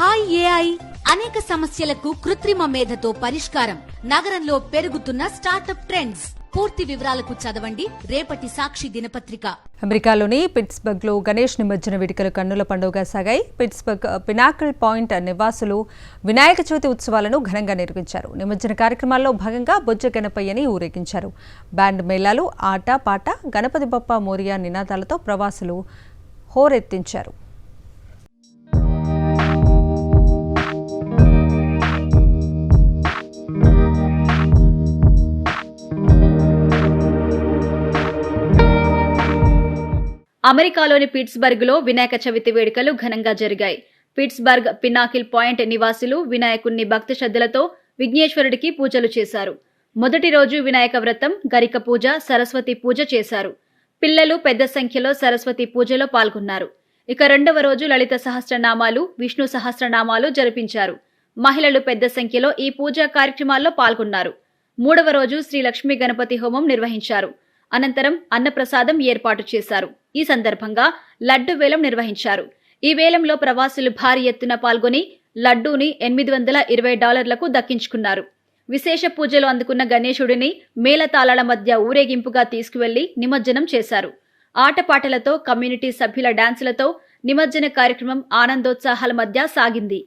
Hi AI అనేక సమస్యలకు కృత్రిమ మేధతో పరిష్కారం. నగరంలో పెరుగుతున్న స్టార్టప్ ట్రెండ్స్. పూర్తి వివరాలకు చదవండి రేపటి సాక్షి దినపత్రిక. అమెరికాలోని పిట్స్బర్గ్ లో గణేష్ నిమజ్జన వేడుకలు కన్నుల పండుగగా సాగాయి. పిట్స్బర్గ్ పినాకిల్ పాయింట్ నివాసులు వినాయక చవితి ఉత్సవాలను ఘనంగా నిర్వహించారు. నిమజ్జన కార్యక్రమాల్లో భాగంగా బొజ్జ గణపయ్యని ఊరేగించారు. బ్యాండ్ మేళాలు, ఆట పాట, గణపతి బప్ప మోరియా నినాదాలతో ప్రవాసులు హోరెత్తించారు. అమెరికాలోని పిట్స్బర్గ్ లో వినాయక చవితి వేడుకలు ఘనంగా జరిగాయి. పిట్స్బర్గ్ పినాకిల్ పాయింట్ నివాసులు వినాయకుణ్ణి భక్తి శ్రద్ధలతో విఘ్నేశ్వరుడికి పూజలు చేశారు. మొదటి రోజు వినాయక వ్రతం, గరిక పూజ, సరస్వతి పూజ చేశారు. పిల్లలు పెద్ద సంఖ్యలో సరస్వతి పూజలో పాల్గొన్నారు. ఇక రెండవ రోజు లలిత సహస్రనామాలు, విష్ణు సహస్రనామాలు జరిపించారు. మహిళలు పెద్ద సంఖ్యలో ఈ పూజా కార్యక్రమాల్లో పాల్గొన్నారు. మూడవ రోజు శ్రీ లక్ష్మీ గణపతి హోమం నిర్వహించారు. అనంతరం అన్నప్రసాదం ఏర్పాటు చేశారు. ఈ సందర్భంగా లడ్డు వేలం నిర్వహించారు. ఈ వేలంలో ప్రవాసులు భారీ ఎత్తున పాల్గొని లడ్డూని $820లకు దక్కించుకున్నారు. విశేష పూజలు అందుకున్న గణేశుడిని మేళతాళాల మధ్య ఊరేగింపుగా తీసుకువెళ్లి నిమజ్జనం చేశారు. ఆటపాటలతో, కమ్యూనిటీ సభ్యుల డాన్సులతో నిమజ్జన కార్యక్రమం ఆనందోత్సాహాల మధ్య సాగింది.